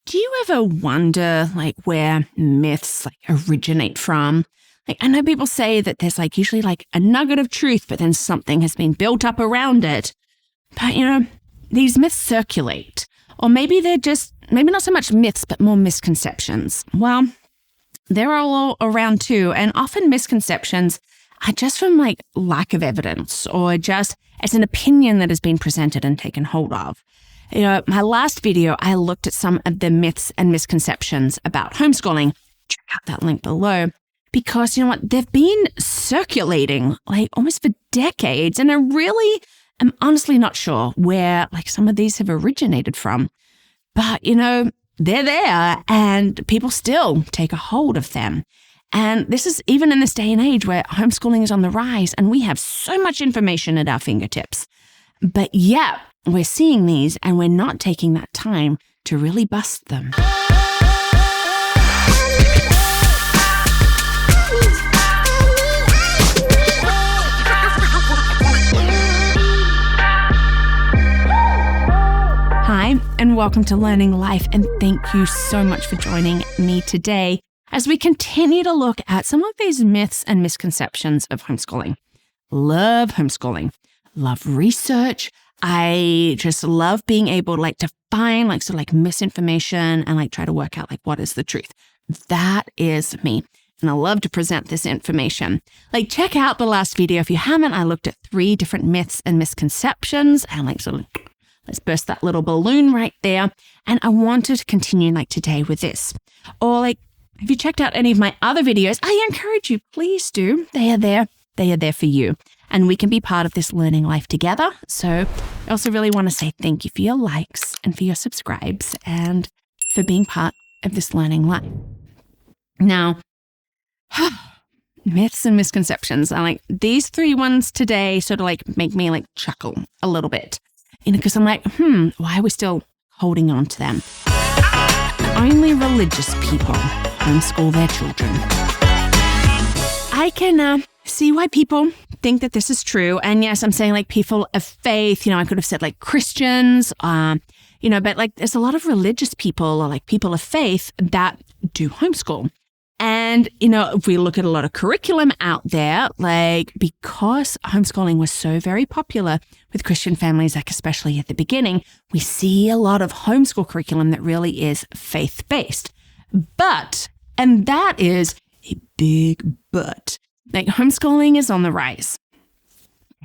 Do you ever wonder where myths originate from? I know people say that there's usually a nugget of truth, but then something has been built up around it. But these myths circulate. Or maybe they're maybe not so much myths, but more misconceptions. Well, they're all around too. And often misconceptions are just from lack of evidence or just as an opinion that has been presented and taken hold of. My last video, I looked at some of the myths and misconceptions about homeschooling. Check out that link below. Because they've been circulating almost for decades. And I really am honestly not sure where some of these have originated from. But, they're there and people still take a hold of them. And this is even in this day and age where homeschooling is on the rise and we have so much information at our fingertips. But yeah, we're seeing these and we're not taking that time to really bust them. Hi, and welcome to Learning Life, and thank you so much for joining me today as we continue to look at some of these myths and misconceptions of homeschooling. Love homeschooling, love research. I just love being able to find misinformation and try to work out what is the truth. That is me. And I love to present this information. Check out the last video if you haven't. I looked at 3 different myths and misconceptions and let's burst that little balloon right there. And I wanted to continue today with this. Or have you checked out any of my other videos? I encourage you, please do. They are there. They are there for you. And we can be part of this learning life together. So I also really want to say thank you for your likes and for your subscribes and for being part of this learning life. Now, myths and misconceptions. I these 3 ones today sort of make me chuckle a little bit. Because I'm why are we still holding on to them? Only religious people homeschool their children. I can see why people think that this is true. And yes, I'm saying people of faith, I could have said Christians, but there's a lot of religious people or people of faith that do homeschool. And, if we look at a lot of curriculum out there, because homeschooling was so very popular with Christian families, especially at the beginning, we see a lot of homeschool curriculum that really is faith-based. But, and that is a big but, homeschooling is on the rise.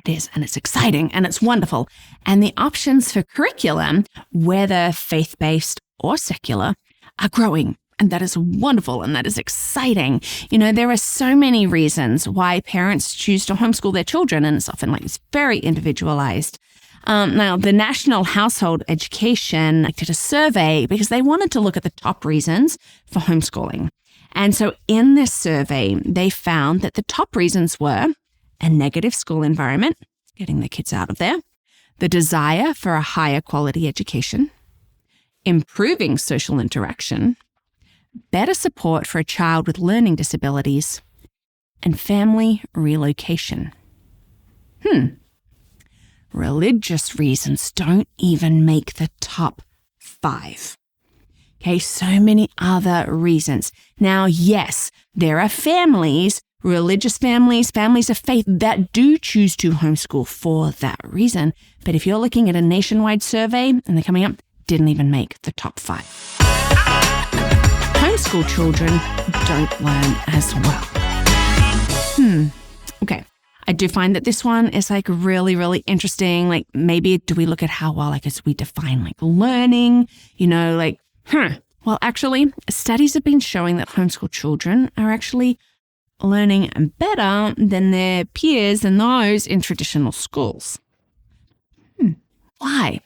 It is, and it's exciting, and it's wonderful. And the options for curriculum, whether faith-based or secular, are growing. And that is wonderful and that is exciting. There are so many reasons why parents choose to homeschool their children, and it's often it's very individualized. Now, the National Household Education did a survey because they wanted to look at the top reasons for homeschooling. And so in this survey, they found that the top reasons were a negative school environment, getting the kids out of there, the desire for a higher quality education, improving social interaction, better support for a child with learning disabilities, and family relocation. Religious reasons don't even make the top 5. Okay, so many other reasons. Now, yes, there are families, religious families, families of faith that do choose to homeschool for that reason. But if you're looking at a nationwide survey and they're coming up, didn't even make the top 5. Homeschool children don't learn as well. Okay. I do find that this one is really, really interesting. Maybe do we look at how well, as we define learning, Well, actually, studies have been showing that homeschool children are actually learning better than their peers and those in traditional schools. Why?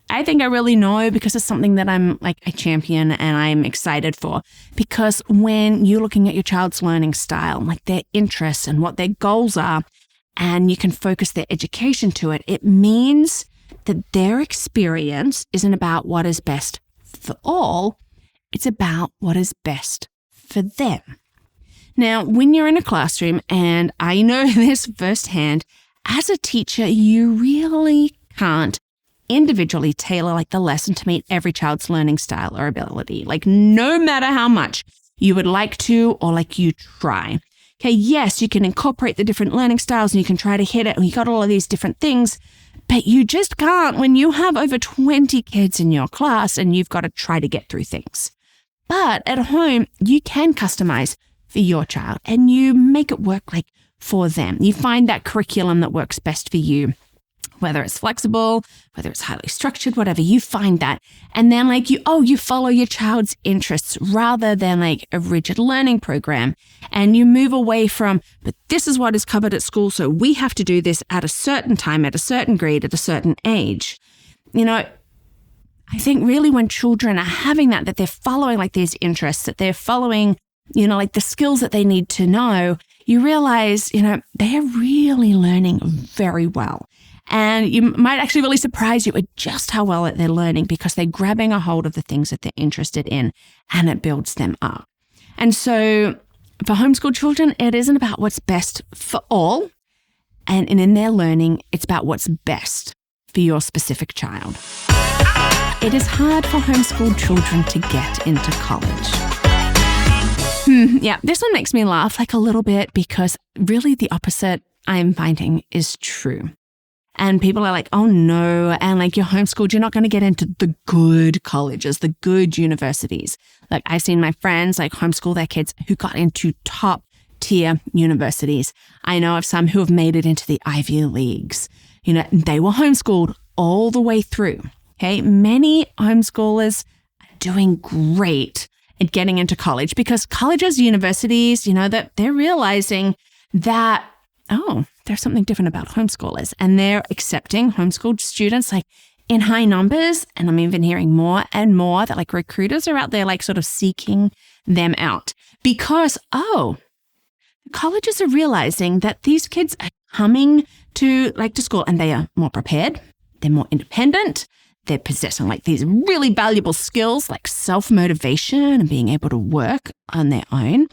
I think I really know because it's something that I'm a champion and I'm excited for. Because when you're looking at your child's learning style, their interests and what their goals are, and you can focus their education to it, it means that their experience isn't about what is best for all, it's about what is best for them. Now, when you're in a classroom, and I know this firsthand, as a teacher, you really can't individually tailor like the lesson to meet every child's learning style or ability. Like no matter how much you would like to or like you try. Okay, yes, you can incorporate the different learning styles and you can try to hit it and you got all of these different things, but you just can't when you have over 20 kids in your class and you've got to try to get through things. But at home, you can customize for your child and you make it work like for them. You find that curriculum that works best for you, whether it's flexible, whether it's highly structured, whatever, you find that. And then like you follow your child's interests rather than like a rigid learning program. And you move away from, but this is what is covered at school, so we have to do this at a certain time, at a certain grade, at a certain age. I think really when children are having that they're following like these interests, that they're following, like the skills that they need to know, you realize, they are really learning very well. And you might actually really surprise you at just how well they're learning because they're grabbing a hold of the things that they're interested in and it builds them up. And so for homeschool children, it isn't about what's best for all. And in their learning, it's about what's best for your specific child. It is hard for homeschooled children to get into college. Yeah, this one makes me laugh like a little bit because really the opposite I'm finding is true. And people are like, oh no, and like you're homeschooled, you're not going to get into the good colleges, the good universities. Like I've seen my friends like homeschool their kids who got into top tier universities. I know of some who have made it into the Ivy Leagues. They were homeschooled all the way through. Okay, many homeschoolers are doing great at getting into college because colleges, universities, that they're realizing that, there's something different about homeschoolers and they're accepting homeschooled students like in high numbers. And I'm even hearing more and more that like recruiters are out there like sort of seeking them out because, colleges are realizing that these kids are coming to school and they are more prepared. They're more independent. They're possessing like these really valuable skills like self-motivation and being able to work on their own.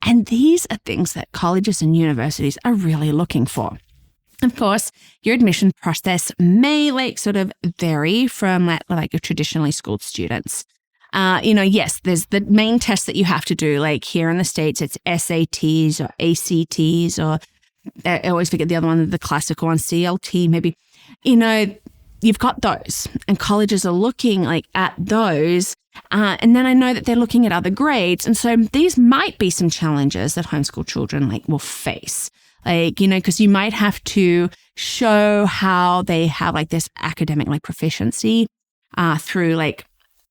And these are things that colleges and universities are really looking for. Of course, your admission process may like sort of vary from like your traditionally schooled students. Yes, there's the main test that you have to do. Like here in the States, it's SATs or ACTs or I always forget the other one, the classical one, CLT maybe. You've got those and colleges are looking like at those. And then I know that they're looking at other grades. And so these might be some challenges that homeschool children like will face. Like, because you might have to show how they have like this academic like proficiency through like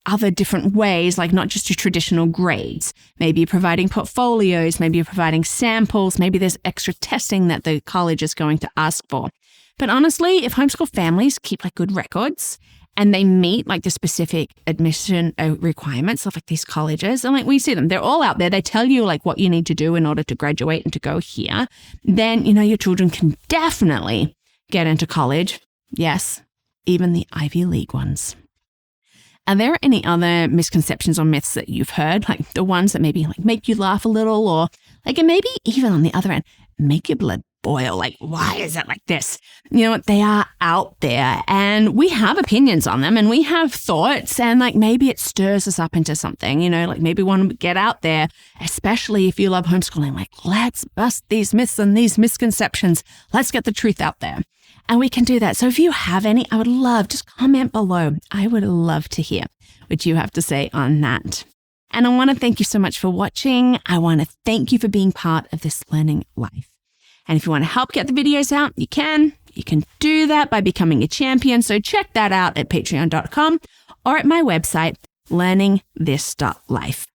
other different ways, like not just your traditional grades. Maybe you're providing portfolios, maybe you're providing samples, maybe there's extra testing that the college is going to ask for. But honestly, if homeschool families keep like good records and they meet like the specific admission requirements of like these colleges, and like we see them, they're all out there. They tell you like what you need to do in order to graduate and to go here. Then, your children can definitely get into college. Yes, even the Ivy League ones. Are there any other misconceptions or myths that you've heard? Like the ones that maybe like make you laugh a little or like, and maybe even on the other end, make your blood boil. Like, why is it like this? They are out there and we have opinions on them and we have thoughts and like maybe it stirs us up into something, like maybe we want to get out there, especially if you love homeschooling, like let's bust these myths and these misconceptions. Let's get the truth out there. And we can do that. So if you have any, I would love, just comment below. I would love to hear what you have to say on that. And I want to thank you so much for watching. I want to thank you for being part of this learning life. And if you want to help get the videos out, you can. You can do that by becoming a champion. So check that out at patreon.com or at my website, LearningThis.Life.